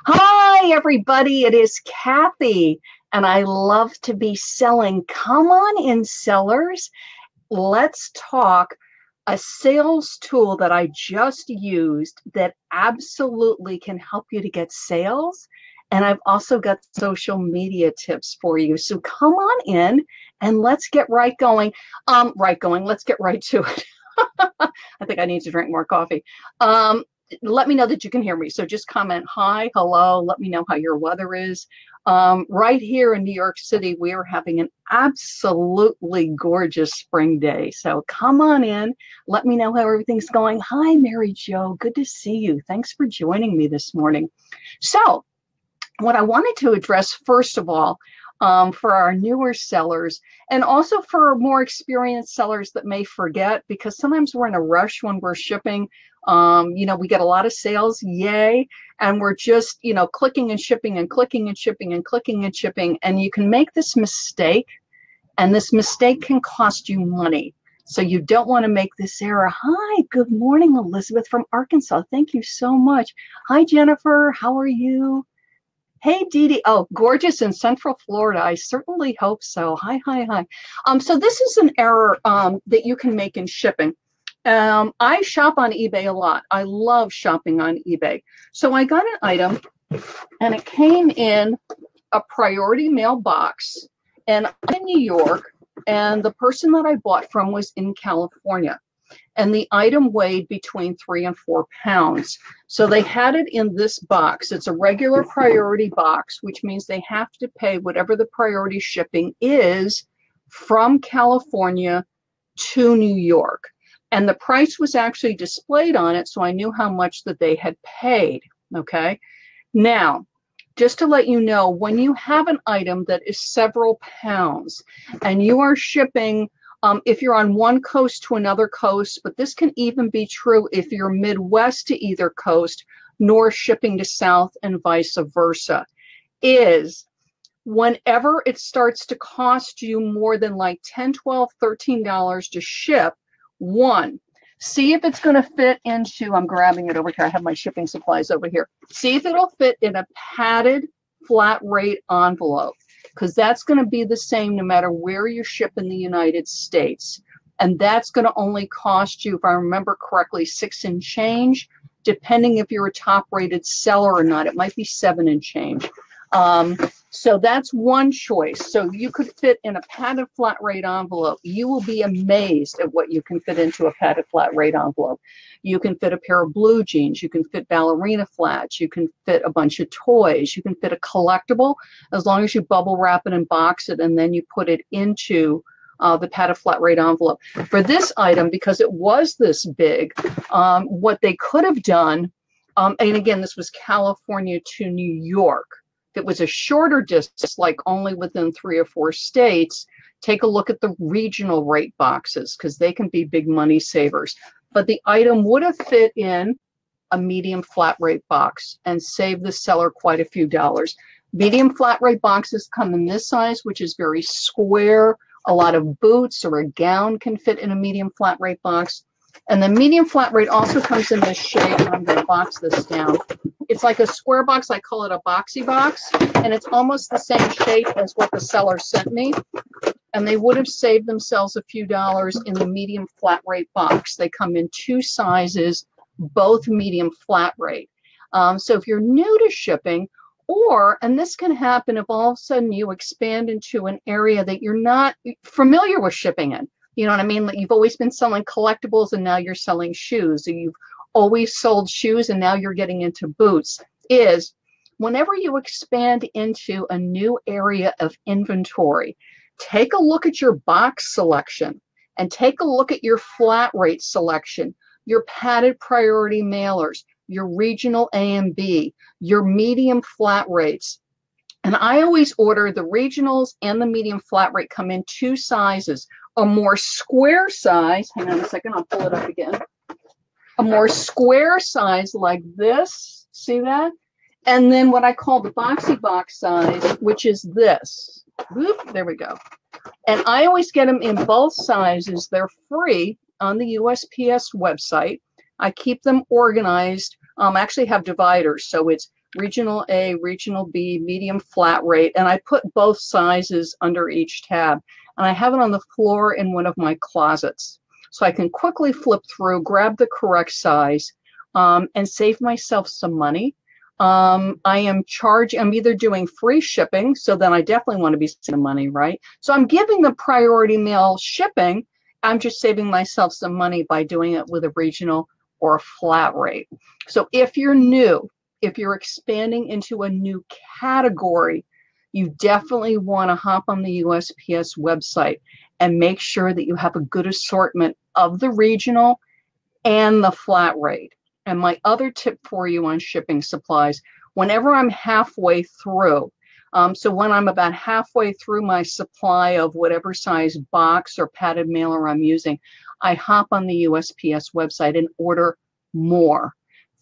Hi, everybody. It is Kathy, and I love to be selling. Come on in, sellers. Let's talk a sales tool that I just used that absolutely can help you to get sales. And I've also got social media tips for you. So come on in and let's get right going. Let's get right to it. I think I need to drink more coffee. Let me know that you can hear me. So just comment hi, hello. Let me know how your weather is. Right here in New York City, we are having an absolutely gorgeous spring day. So come on in. Let me know how everything's going. Hi, Mary Jo. Good to see you. Thanks for joining me this morning. So what I wanted to address, first of all, for our newer sellers and also for more experienced sellers that may forget, because sometimes we're in a rush when we're shipping. We get a lot of sales, yay, and we're just, clicking and shipping and clicking and shipping and clicking and shipping, and you can make this mistake, and this mistake can cost you money. So you don't want to make this error. Hi, good morning, Elizabeth from Arkansas. Thank you so much. Hi, Jennifer. How are you? Hey, Dee Dee. Oh, gorgeous in Central Florida. I certainly hope so. Hi, hi, hi. So this is an error that you can make in shipping. I shop on eBay a lot. I love shopping on eBay. So I got an item, and it came in a priority mail box, and I'm in New York, and the person that I bought from was in California. And the item weighed between 3 and 4 pounds. So they had it in this box. It's a regular priority box, which means they have to pay whatever the priority shipping is from California to New York. And the price was actually displayed on it, so I knew how much that they had paid, okay? Now, just to let you know, when you have an item that is several pounds and you are shipping, if you're on one coast to another coast, but this can even be true if you're Midwest to either coast, north shipping to south and vice versa, is whenever it starts to cost you more than like $10, $12, $13 to ship, one, see if it's going to fit into, I'm grabbing it over here, I have my shipping supplies over here. See if it'll fit in a padded flat rate envelope, because that's going to be the same no matter where you ship in the United States. And that's going to only cost you, if I remember correctly, 6 and change, depending if you're a top rated seller or not. It might be 7 and change. So that's one choice. So you could fit in a padded flat rate envelope. You will be amazed at what you can fit into a padded flat rate envelope. You can fit a pair of blue jeans. You can fit ballerina flats. You can fit a bunch of toys. You can fit a collectible, as long as you bubble wrap it and box it, and then you put it into the padded flat rate envelope. For this item, because it was this big, what they could have done, and again, this was California to New York. If it was a shorter distance, like only within 3 or 4 states, take a look at the regional rate boxes, because they can be big money savers. But the item would have fit in a medium flat rate box and save the seller quite a few dollars. Medium flat rate boxes come in this size, which is very square. A lot of boots or a gown can fit in a medium flat rate box. And the medium flat rate also comes in this shape. I'm going to box this down. It's like a square box. I call it a boxy box. And it's almost the same shape as what the seller sent me. And they would have saved themselves a few dollars in the medium flat rate box. They come in 2 sizes, both medium flat rate. So if you're new to shipping, and this can happen if all of a sudden you expand into an area that you're not familiar with shipping in. You know what I mean? Like you've always been selling collectibles and now you're selling shoes. Or you've always sold shoes and now you're getting into boots. Is whenever you expand into a new area of inventory, take a look at your box selection and take a look at your flat rate selection, your padded priority mailers, your regional A and B, your medium flat rates. And I always order the regionals and the medium flat rate come in 2 sizes. A more square size, hang on a second, I'll pull it up again. A more square size like this, see that? And then what I call the boxy box size, which is this. Whoop, there we go. And I always get them in both sizes. They're free on the USPS website. I keep them organized. I actually have dividers, so it's regional A, regional B, medium flat rate, and I put both sizes under each tab. And I have it on the floor in one of my closets. So I can quickly flip through, grab the correct size, and save myself some money. I'm either doing free shipping, so then I definitely want to be saving money, right? So I'm giving the priority mail shipping. I'm just saving myself some money by doing it with a regional or a flat rate. So if you're new, if you're expanding into a new category, you definitely want to hop on the USPS website and make sure that you have a good assortment of the regional and the flat rate. And my other tip for you on shipping supplies, whenever I'm halfway through, so when I'm about halfway through my supply of whatever size box or padded mailer I'm using, I hop on the USPS website and order more.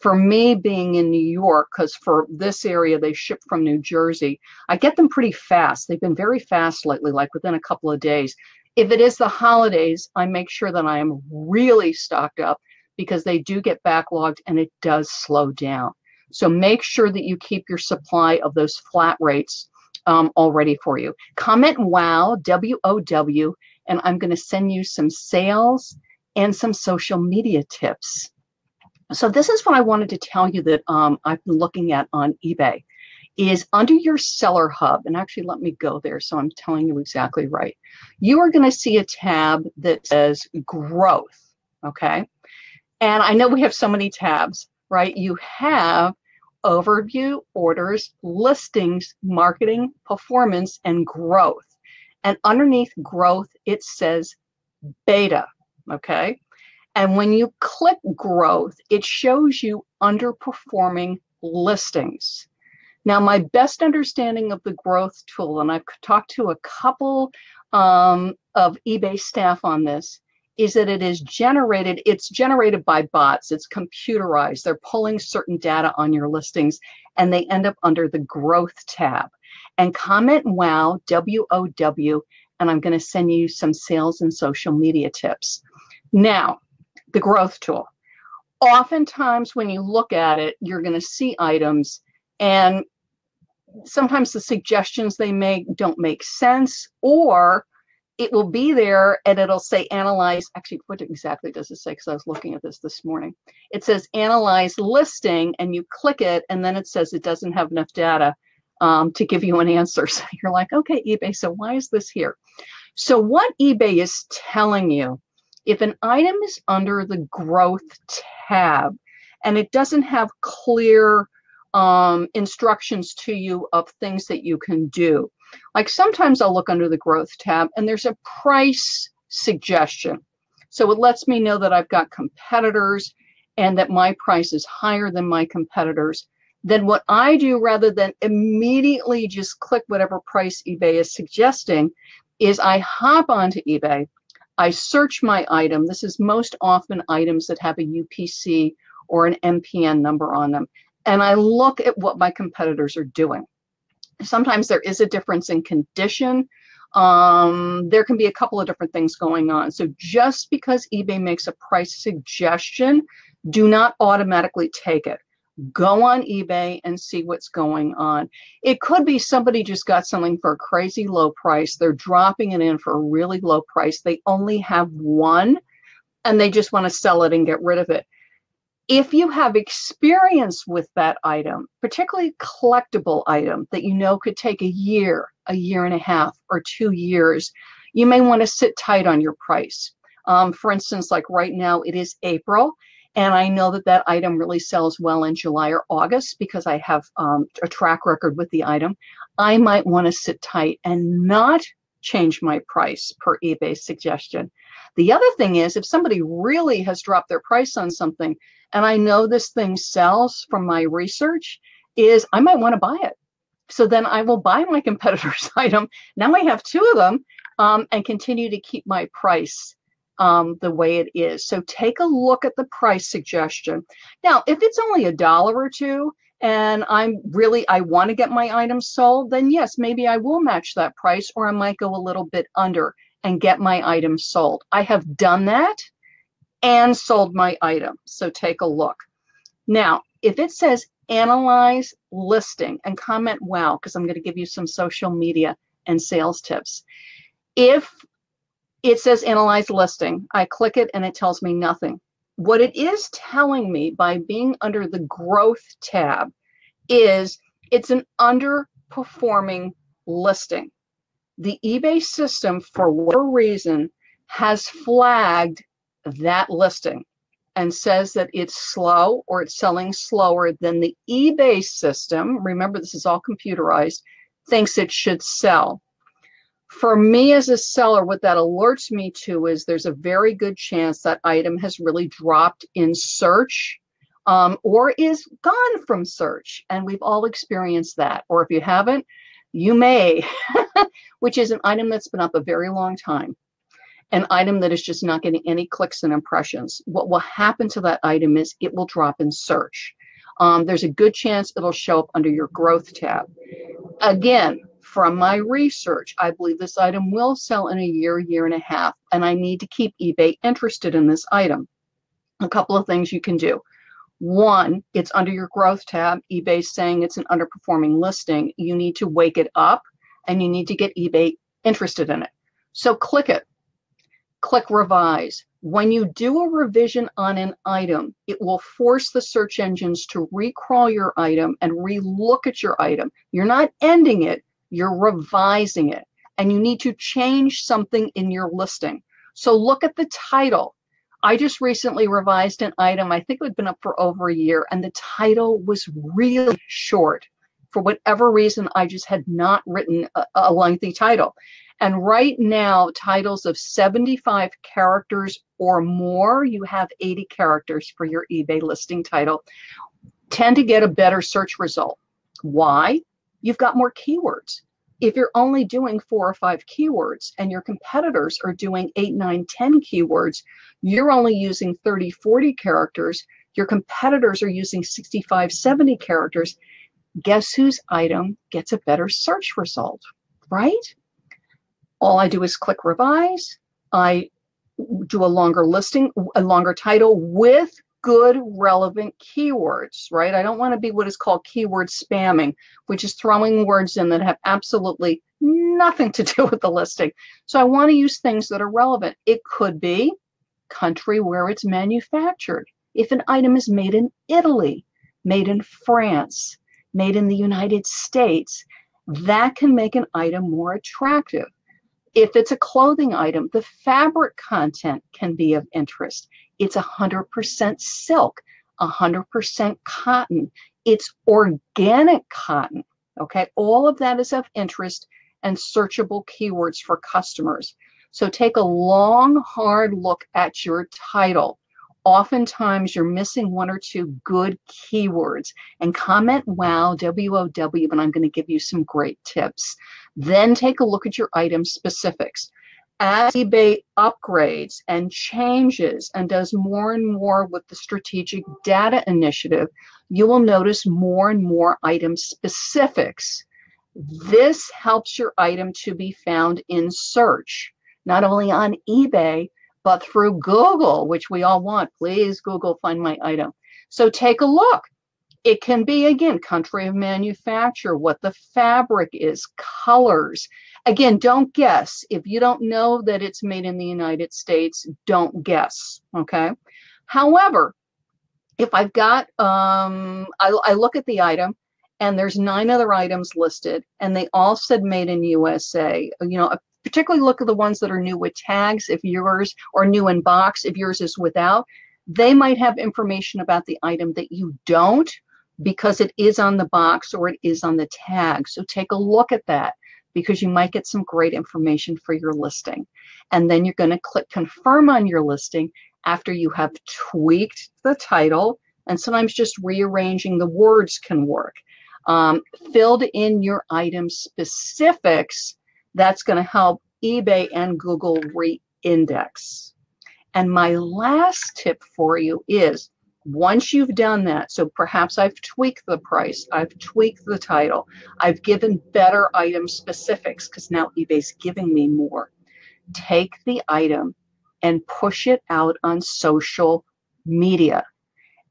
For me, being in New York, because for this area they ship from New Jersey, I get them pretty fast. They've been very fast lately, like within a couple of days. If it is the holidays, I make sure that I am really stocked up because they do get backlogged and it does slow down. So make sure that you keep your supply of those flat rates all ready for you. Comment WOW, W-O-W, and I'm going to send you some sales and some social media tips. So this is what I wanted to tell you that I've been looking at on eBay is under your seller hub, and actually let me go there so I'm telling you exactly right. You are going to see a tab that says growth, okay? And I know we have so many tabs, right? You have overview, orders, listings, marketing, performance, and growth. And underneath growth, it says beta, okay? And when you click growth, it shows you underperforming listings. Now, my best understanding of the growth tool, and I've talked to a couple of eBay staff on this, is that it's generated by bots. It's computerized. They're pulling certain data on your listings, and they end up under the growth tab. And comment WOW, W-O-W, and I'm going to send you some sales and social media tips. Now, the growth tool. Oftentimes when you look at it, you're going to see items, and sometimes the suggestions they make don't make sense, or it will be there and it'll say analyze. Actually, what exactly does it say? Because I was looking at this morning. It says analyze listing, and you click it, and then it says it doesn't have enough data to give you an answer. So you're like, okay, eBay, so why is this here? So what eBay is telling you, if an item is under the growth tab and it doesn't have clear instructions to you of things that you can do, like sometimes I'll look under the growth tab and there's a price suggestion. So it lets me know that I've got competitors and that my price is higher than my competitors. Then what I do, rather than immediately just click whatever price eBay is suggesting, is I hop onto eBay, I search my item. This is most often items that have a UPC or an MPN number on them. And I look at what my competitors are doing. Sometimes there is a difference in condition. There can be a couple of different things going on. So just because eBay makes a price suggestion, do not automatically take it. Go on eBay and see what's going on. It could be somebody just got something for a crazy low price. They're dropping it in for a really low price. They only have one and they just want to sell it and get rid of it. If you have experience with that item, particularly collectible item that you know could take a year and a half, or 2 years, you may want to sit tight on your price. For instance, like right now, it is April, and I know that that item really sells well in July or August because I have a track record with the item. I might want to sit tight and not change my price per eBay suggestion. The other thing is, if somebody really has dropped their price on something, and I know this thing sells from my research, is I might want to buy it. So then I will buy my competitor's item. Now I have 2 of them and continue to keep my price the way it is. So take a look at the price suggestion. Now, if it's only $1 or 2 and I want to get my item sold, then yes, maybe I will match that price, or I might go a little bit under and get my item sold. I have done that and sold my item. So take a look. Now, if it says analyze listing and comment wow, because I'm going to give you some social media and sales tips. If it says analyze listing, I click it and it tells me nothing. What it is telling me by being under the growth tab is it's an underperforming listing. The eBay system, for whatever reason, has flagged that listing and says that it's slow or it's selling slower than the eBay system, remember this is all computerized, thinks it should sell. For me as a seller, what that alerts me to is there's a very good chance that item has really dropped in search or is gone from search. And we've all experienced that. Or if you haven't, you may, which is an item that's been up a very long time. An item that is just not getting any clicks and impressions. What will happen to that item is it will drop in search. There's a good chance it'll show up under your growth tab. Again, from my research, I believe this item will sell in a year, year and a half, and I need to keep eBay interested in this item. A couple of things you can do. One, it's under your growth tab. eBay's saying it's an underperforming listing. You need to wake it up and you need to get eBay interested in it. So click it. Click revise. When you do a revision on an item, it will force the search engines to recrawl your item and re-look at your item. You're not ending it, you're revising it. And you need to change something in your listing. So look at the title. I just recently revised an item. I think it had been up for over a year, and the title was really short. For whatever reason, I just had not written a lengthy title. And right now, titles of 75 characters or more, you have 80 characters for your eBay listing title, tend to get a better search result. Why? You've got more keywords. If you're only doing 4 or 5 keywords and your competitors are doing 8, 9, 10 keywords, you're only using 30, 40 characters, your competitors are using 65, 70 characters, guess whose item gets a better search result, right? All I do is click revise. I do a longer listing, a longer title with good relevant keywords, right? I don't want to be what is called keyword spamming, which is throwing words in that have absolutely nothing to do with the listing. So I want to use things that are relevant. It could be country where it's manufactured. If an item is made in Italy, made in France, made in the United States, that can make an item more attractive. If it's a clothing item, the fabric content can be of interest. It's 100% silk, 100% cotton. It's organic cotton, okay? All of that is of interest and searchable keywords for customers. So take a long, hard look at your title. Oftentimes you're missing 1 or 2 good keywords, and comment wow, W-O-W, and I'm going to give you some great tips. Then take a look at your item specifics. As eBay upgrades and changes and does more and more with the strategic data initiative, you will notice more and more item specifics. This helps your item to be found in search, not only on eBay, but through Google, which we all want. Please, Google, find my item. So take a look. It can be, again, country of manufacture, what the fabric is, colors. Again, don't guess. If you don't know that it's made in the United States, don't guess, okay? However, if I've got, I look at the item, and there's 9 other items listed, and they all said made in USA, you know, particularly look at the ones that are new with tags, if yours, or new in box, if yours is without. They might have information about the item that you don't, because it is on the box or it is on the tag. So take a look at that, because you might get some great information for your listing. And then you're going to click confirm on your listing after you have tweaked the title, and sometimes just rearranging the words can work. Filled in your item specifics. That's going to help eBay and Google re-index. And my last tip for you is, once you've done that, so perhaps I've tweaked the price, I've tweaked the title, I've given better item specifics, because now eBay's giving me more. Take the item and push it out on social media.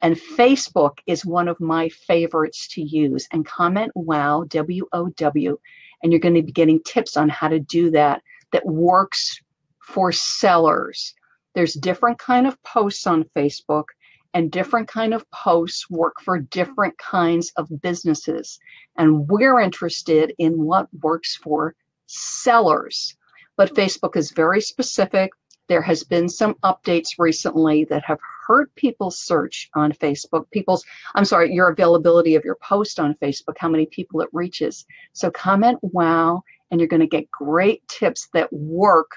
And Facebook is one of my favorites to use. And comment wow, W-O-W, and you're going to be getting tips on how to do that works for sellers. There's different kind of posts on Facebook, and different kind of posts work for different kinds of businesses. And we're interested in what works for sellers. But Facebook is very specific. There has been some updates recently that have hurt people's search on Facebook, your availability of your post on Facebook, how many people it reaches. So comment wow, and you're going to get great tips that work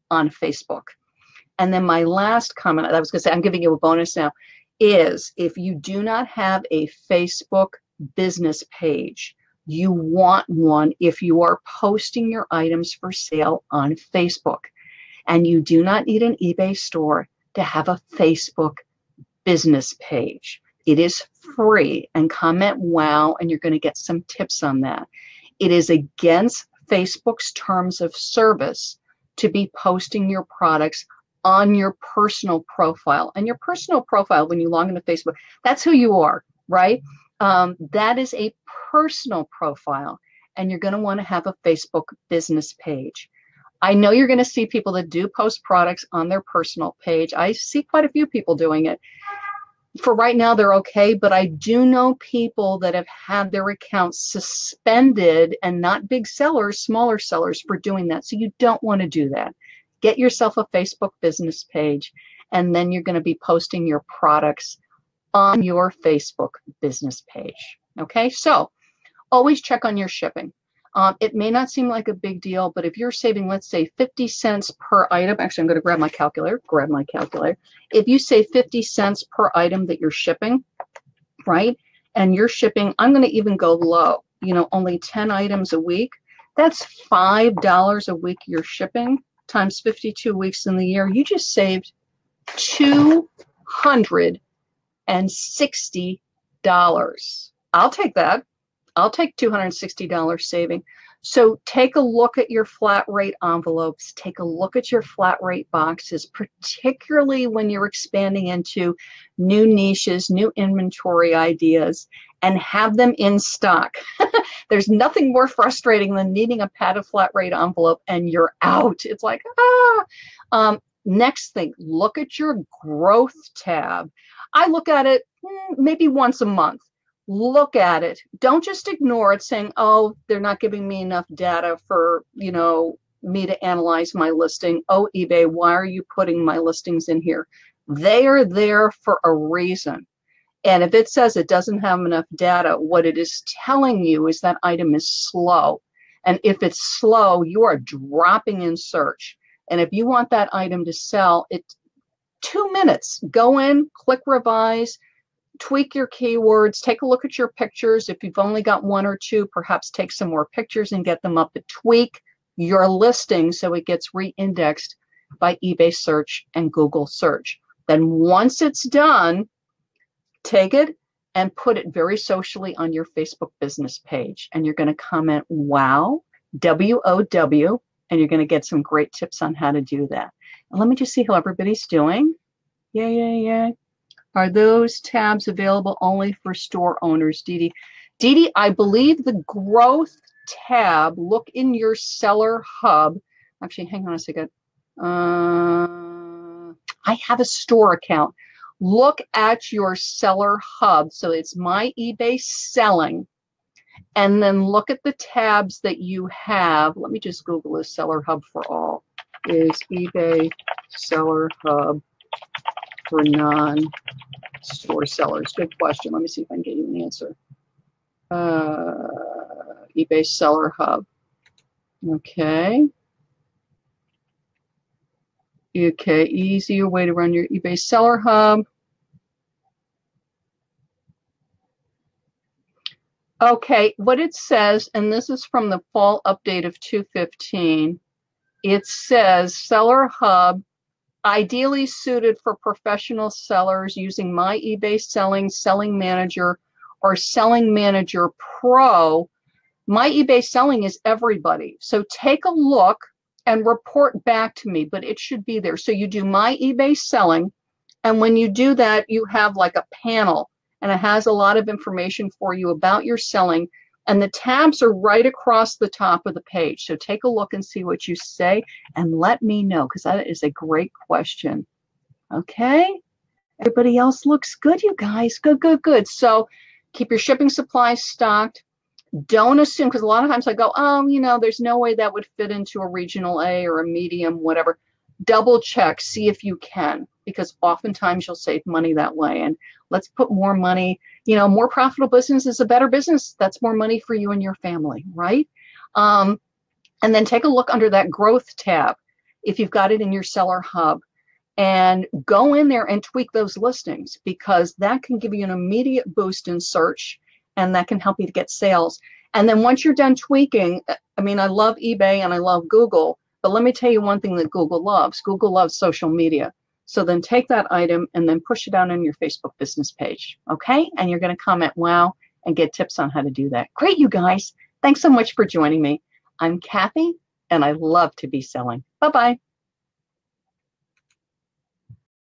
on Facebook. And then my last comment, I was going to say, I'm giving you a bonus now, is if you do not have a Facebook business page, you want one if you are posting your items for sale on Facebook. And you do not need an eBay store to have a Facebook business page. It is free, and comment wow, and you're going to get some tips on that. It is against Facebook's terms of service to be posting your products on your personal profile. And your personal profile, when you log into Facebook, that's who you are, right? That is a personal profile, and you're going to want to have a Facebook business page. I know you're going to see people that do post products on their personal page. I see quite a few people doing it. For right now, they're okay, but I do know people that have had their accounts suspended, and not big sellers, smaller sellers, for doing that. So you don't want to do that. Get yourself a Facebook business page, and then you're going to be posting your products on your Facebook business page. Okay, so always check on your shipping. It may not seem like a big deal, but if you're saving, let's say 50 cents per item, actually I'm going to grab my calculator, If you save 50 cents per item that you're shipping, right? And you're shipping, I'm going to even go low, only 10 items a week. That's $5 a week you're shipping times 52 weeks in the year. You just saved $260. I'll take that. I'll take $260 saving. So take a look at your flat rate envelopes. Take a look at your flat rate boxes, particularly when you're expanding into new niches, new inventory ideas, and have them in stock. There's nothing more frustrating than needing a padded flat rate envelope and you're out. It's like, next thing, look at your growth tab. I look at it maybe once a month. Look at it. Don't just ignore it saying, oh, they're not giving me enough data for, me to analyze my listing. Oh, eBay, why are you putting my listings in here? They are there for a reason. And if it says it doesn't have enough data, what it is telling you is that item is slow. And if it's slow, you are dropping in search. And if you want that item to sell, 2 minutes. Go in, click revise, tweak your keywords, take a look at your pictures. If you've only got 1 or 2, perhaps take some more pictures and get them up, but tweak your listing so it gets re-indexed by eBay search and Google search. Then once it's done, take it and put it very socially on your Facebook business page. And you're going to comment, wow, W-O-W, and you're going to get some great tips on how to do that. And let me just see how everybody's doing. Yay. Are those tabs available only for store owners, Dee Dee? Dee Dee, I believe the growth tab, look in your seller hub. Actually, hang on a second. I have a store account. Look at your seller hub. So it's my eBay selling. And then look at the tabs that you have. Let me just Google this seller hub for all. Is eBay seller hub for non-store sellers? Good question. Let me see if I can get you an answer. eBay seller hub. Okay. Okay, easier way to run your eBay seller hub. Okay, what it says, and this is from the fall update of 215, it says seller hub ideally suited for professional sellers using my eBay selling manager, or selling manager pro. My eBay selling is everybody. So take a look and report back to me, but it should be there. So you do my eBay selling, And when you do that, you have like a panel, and it has a lot of information for you about your selling. And the tabs are right across the top of the page. So take a look and see what you say and let me know, because that is a great question. Okay. Everybody else looks good, you guys. Good, good, good. So keep your shipping supplies stocked. Don't assume, because a lot of times I go, oh, you know, there's no way that would fit into a regional A or a medium, whatever. Double check, see if you can, because oftentimes you'll save money that way. And let's put more money, you know, more profitable business is a better business. That's more money for you and your family, right? And then take a look under that growth tab if you've got it in your seller hub, and go in there and tweak those listings, because that can give you an immediate boost in search, and that can help you to get sales. And then once you're done tweaking, I mean, I love eBay and I love Google, but let me tell you one thing that Google loves. Google loves social media. So then take that item and then push it out on your Facebook business page, okay? And you're going to comment, wow, and get tips on how to do that. Great, you guys. Thanks so much for joining me. I'm Kathy, and I love to be selling. Bye-bye.